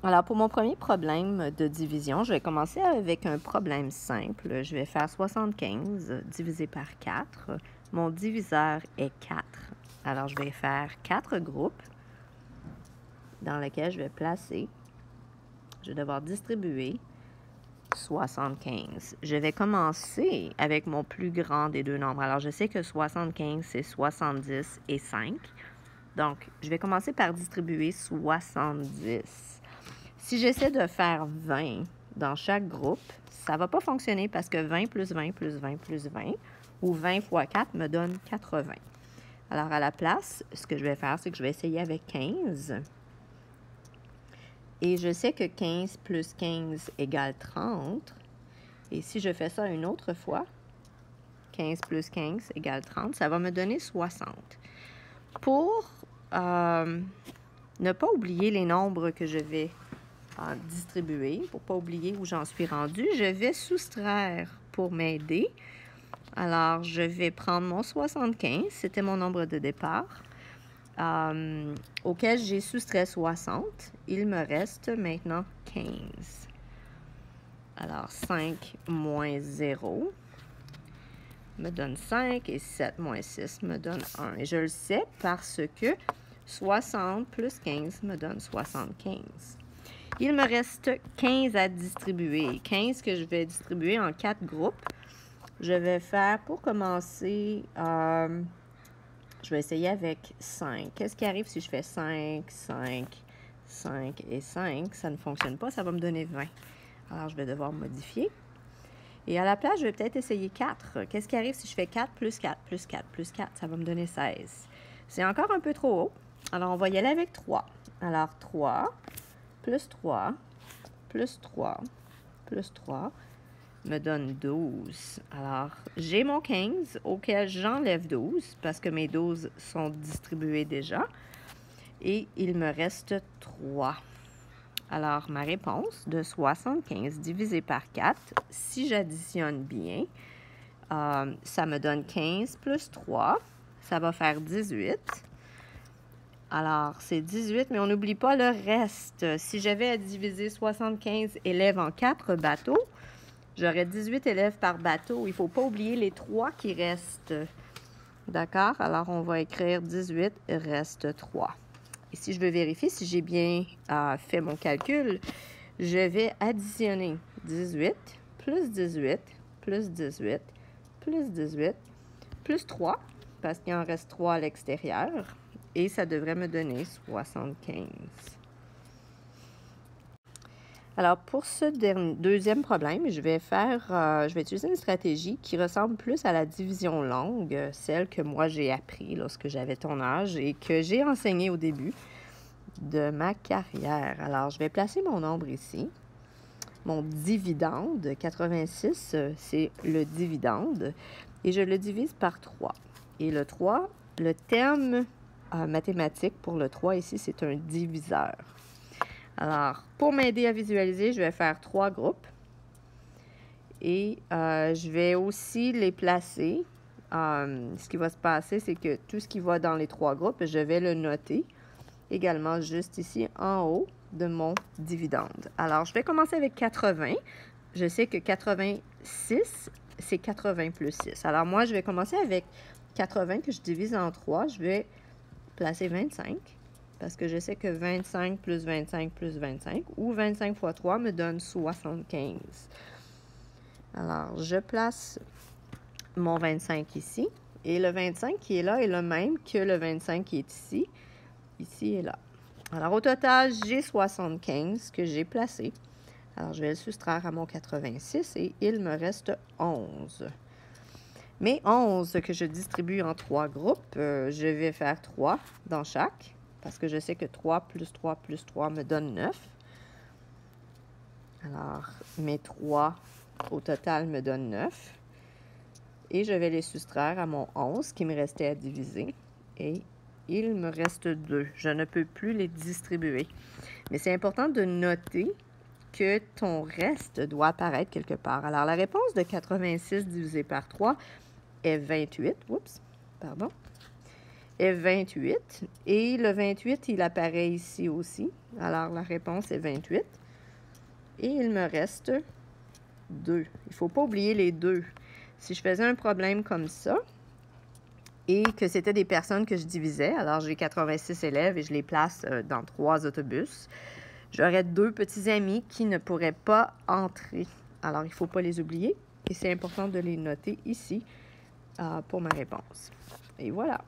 Alors, pour mon premier problème de division, je vais commencer avec un problème simple. Je vais faire 75 divisé par 4. Mon diviseur est 4. Alors, je vais faire 4 groupes dans lesquels je vais placer. Je vais devoir distribuer 75. Je vais commencer avec mon plus grand des deux nombres. Alors, je sais que 75, c'est 70 et 5. Donc, je vais commencer par distribuer 70. Si j'essaie de faire 20 dans chaque groupe, ça ne va pas fonctionner parce que 20 plus 20 plus 20 plus 20, ou 20 fois 4 me donne 80. Alors, à la place, ce que je vais faire, c'est que je vais essayer avec 15. Et je sais que 15 plus 15 égale 30. Et si je fais ça une autre fois, 15 plus 15 égale 30, ça va me donner 60. Pour ne pas oublier les nombres que je vais distribuer, pour ne pas oublier où j'en suis rendue, je vais soustraire pour m'aider. Alors, je vais prendre mon 75, c'était mon nombre de départ, auquel j'ai soustrait 60. Il me reste maintenant 15. Alors, 5 moins 0 me donne 5 et 7 moins 6 me donne 1. Et je le sais parce que 60 plus 15 me donne 75. Il me reste 15 à distribuer. 15 que je vais distribuer en 4 groupes. Je vais faire, pour commencer, je vais essayer avec 5. Qu'est-ce qui arrive si je fais 5, 5, 5 et 5? Ça ne fonctionne pas, ça va me donner 20. Alors, je vais devoir modifier. Et à la place, je vais peut-être essayer 4. Qu'est-ce qui arrive si je fais 4 plus 4 plus 4 plus 4? Ça va me donner 16. C'est encore un peu trop haut. Alors, on va y aller avec 3. Alors, 3 plus 3 plus 3 plus 3 me donne 12. Alors, j'ai mon 15 auquel j'enlève 12 parce que mes 12 sont distribués déjà. Et il me reste 3. Alors, ma réponse de 75 divisé par 4, si j'additionne bien, ça me donne 15 plus 3. Ça va faire 18. Alors, c'est 18, mais on n'oublie pas le reste. Si j'avais à diviser 75 élèves en 4 bateaux, j'aurais 18 élèves par bateau. Il ne faut pas oublier les 3 qui restent. D'accord? Alors, on va écrire 18, il reste 3. Et si je veux vérifier si j'ai bien fait mon calcul, je vais additionner 18 plus 18 plus 18 plus 18 plus 3, parce qu'il en reste 3 à l'extérieur. Et ça devrait me donner 75. Alors, pour ce deuxième problème, je vais utiliser une stratégie qui ressemble plus à la division longue, celle que moi j'ai appris lorsque j'avais ton âge et que j'ai enseignée au début de ma carrière. Alors, je vais placer mon nombre ici. Mon dividende, 86, c'est le dividende. Et je le divise par 3. Et le 3, le terme mathématique pour le 3 ici, c'est un diviseur. Alors, pour m'aider à visualiser, je vais faire 3 groupes. Et je vais aussi les placer. Ce qui va se passer, c'est que tout ce qui va dans les 3 groupes, je vais le noter également juste ici en haut de mon dividende. Alors, je vais commencer avec 80. Je sais que 86, c'est 80 plus 6. Alors, moi, je vais commencer avec 80 que je divise en 3. Je vais placer 25 parce que je sais que 25 plus 25 plus 25 ou 25 fois 3 me donne 75. Alors, je place mon 25 ici et le 25 qui est là est le même que le 25 qui est ici. Ici et là. Alors, au total, j'ai 75 que j'ai placé. Alors, je vais le soustraire à mon 86 et il me reste 11. Mes 11 que je distribue en 3 groupes, je vais faire 3 dans chaque parce que je sais que 3 plus 3 plus 3 me donne 9. Alors, mes 3 au total me donnent 9. Et je vais les soustraire à mon 11 qui me restait à diviser. Et il me reste 2. Je ne peux plus les distribuer. Mais c'est important de noter que ton reste doit apparaître quelque part. Alors, la réponse de 86 divisé par 3 est 28. Oups, pardon. est 28. Et le 28, il apparaît ici aussi. Alors, la réponse est 28. Et il me reste 2. Il ne faut pas oublier les 2. Si je faisais un problème comme ça, et que c'était des personnes que je divisais, alors j'ai 86 élèves et je les place dans 3 autobus, j'aurais 2 petits amis qui ne pourraient pas entrer. Alors, il ne faut pas les oublier et c'est important de les noter ici pour ma réponse. Et voilà.